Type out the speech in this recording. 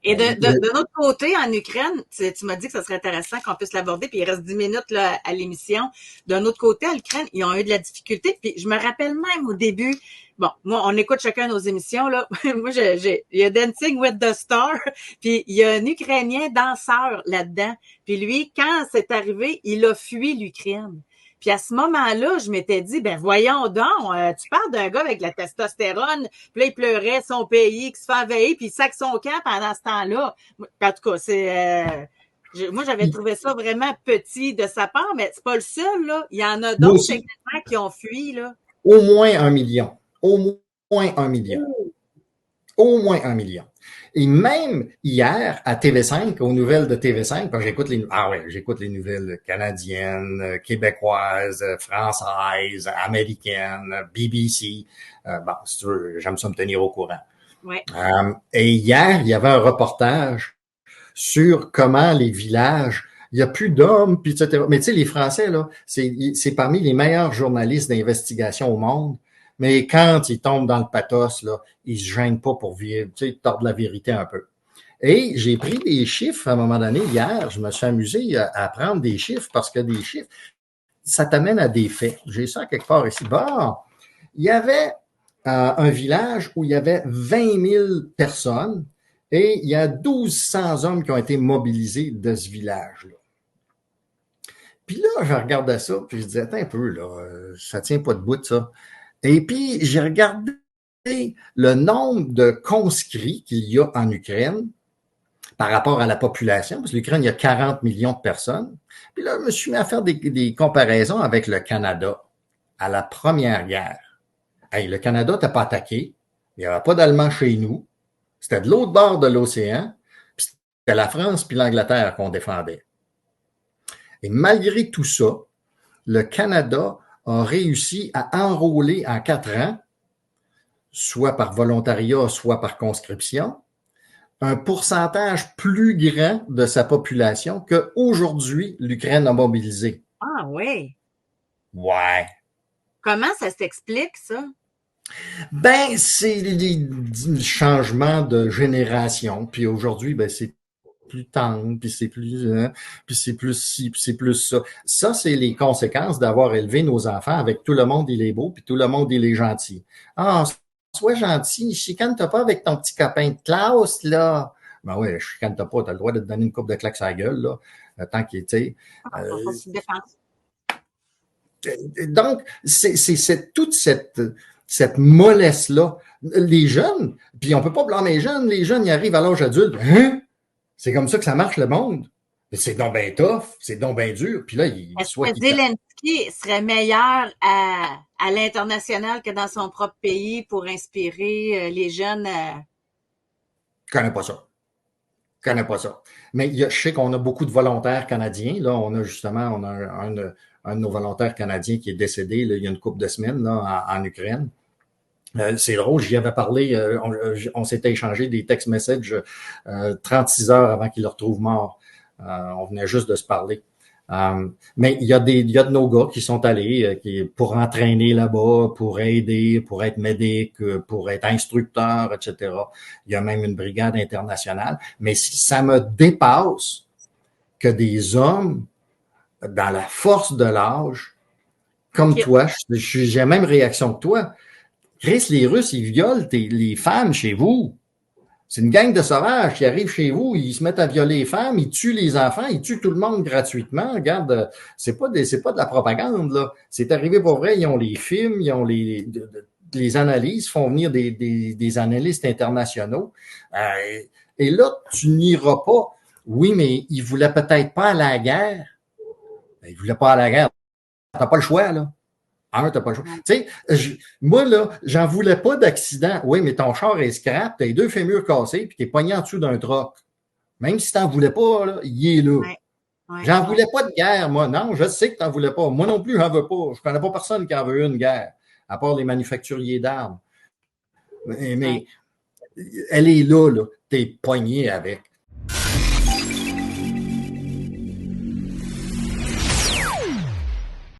Et de notre côté, en Ukraine, tu m'as dit que ça serait intéressant qu'on puisse l'aborder, puis il reste 10 minutes là, à l'émission. D'un autre côté, en Ukraine, ils ont eu de la difficulté. Puis je me rappelle même au début, bon, moi, on écoute chacun nos émissions, là. Moi, il y a Dancing with the Star, puis il y a un Ukrainien danseur là-dedans. Puis lui, quand c'est arrivé, il a fui l'Ukraine. Puis à ce moment-là, je m'étais dit, ben voyons donc, tu parles d'un gars avec la testostérone, puis là, il pleurait son pays, qui se fait envahir, puis il sac son camp pendant ce temps-là. En tout cas, moi, j'avais trouvé ça vraiment petit de sa part, mais c'est pas le seul, là. Il y en a d'autres également qui ont fui, là. Au moins 1 million. Au moins 1 million. Au moins 1 million. Et même hier, à TV5, aux nouvelles de TV5, parce que j'écoute les nouvelles canadiennes, québécoises, françaises, américaines, BBC. Bon, si tu veux, j'aime ça me tenir au courant. Ouais. Et hier, il y avait un reportage sur comment les villages, il n'y a plus d'hommes, puis etc. Mais tu sais, les Français, là, c'est parmi les meilleurs journalistes d'investigation au monde. Mais quand ils tombent dans le pathos, là, ils se gênent pas pour vivre, tu sais, tordre la vérité un peu. Et j'ai pris des chiffres à un moment donné, hier, je me suis amusé à prendre des chiffres parce que des chiffres, ça t'amène à des faits. J'ai ça quelque part ici. Bon, il y avait un village où il y avait 20 000 personnes et il y a 1200 hommes qui ont été mobilisés de ce village-là. Puis là, je regardais ça, puis je disais, attends un peu, là, ça tient pas debout, ça. Et puis, j'ai regardé le nombre de conscrits qu'il y a en Ukraine par rapport à la population, parce que l'Ukraine, il y a 40 millions de personnes. Puis là, je me suis mis à faire des comparaisons avec le Canada à la Première Guerre. Hey, le Canada n'était pas attaqué, il n'y avait pas d'Allemands chez nous, c'était de l'autre bord de l'océan, puis c'était la France puis l'Angleterre qu'on défendait. Et malgré tout ça, le Canada a réussi à enrôler en 4 ans, soit par volontariat, soit par conscription, un pourcentage plus grand de sa population qu'aujourd'hui l'Ukraine a mobilisé. Ah oui. Ouais. Comment ça s'explique, ça? Ben, c'est les changements de génération. Puis aujourd'hui, ben, c'est plus tendre, puis c'est plus ci, puis c'est plus ça. Ça, c'est les conséquences d'avoir élevé nos enfants avec tout le monde, il est beau, puis tout le monde, il est gentil. Ah, sois gentil, chicane-toi pas avec ton petit copain de classe, là. Ben ouais, chicane-toi pas, t'as le droit de te donner une coupe de claques sur la gueule, là, tant qu'il était. Donc, c'est toute cette mollesse-là. Les jeunes, puis on peut pas blâmer les jeunes, ils arrivent à l'âge adulte. Hein? C'est comme ça que ça marche, le monde. C'est donc bien tough, c'est donc bien dur. Puis là, est-ce que Zelensky serait meilleur à l'international que dans son propre pays pour inspirer les jeunes? Je connais pas ça. Mais je sais qu'on a beaucoup de volontaires canadiens. Là, on a un de nos volontaires canadiens qui est décédé là, il y a une couple de semaines là, en Ukraine. C'est drôle, j'y avais parlé, on s'était échangé des text messages 36 heures avant qu'il le retrouve mort. On venait juste de se parler. Mais il y a de nos gars qui sont allés pour entraîner là-bas, pour aider, pour être médic, pour être instructeur, etc. Il y a même une brigade internationale. Mais ça me dépasse que des hommes dans la force de l'âge, comme toi, j'ai la même réaction que toi. Chris, les Russes, ils violent les femmes chez vous. C'est une gang de sauvages qui arrivent chez vous, ils se mettent à violer les femmes, ils tuent les enfants, ils tuent tout le monde gratuitement. Regarde, c'est pas de la propagande, là. C'est arrivé pour vrai, ils ont les films, ils ont les analyses, font venir des analystes internationaux. Et là, tu n'iras pas. Oui, mais ils voulaient peut-être pas aller à la guerre. Ils voulaient pas aller à la guerre. T'as pas le choix, là. T'as pas le choix. Tu sais, moi, là, j'en voulais pas d'accident. Oui, mais ton char est scrap, t'as les 2 fémurs cassés, puis t'es pogné en dessous d'un troc. Même si t'en voulais pas, là, il est là. Ouais, j'en voulais pas de guerre, moi. Non, je sais que t'en voulais pas. Moi non plus, j'en veux pas. Je connais pas personne qui en veut une guerre, à part les manufacturiers d'armes. Mais elle est là. T'es pogné avec.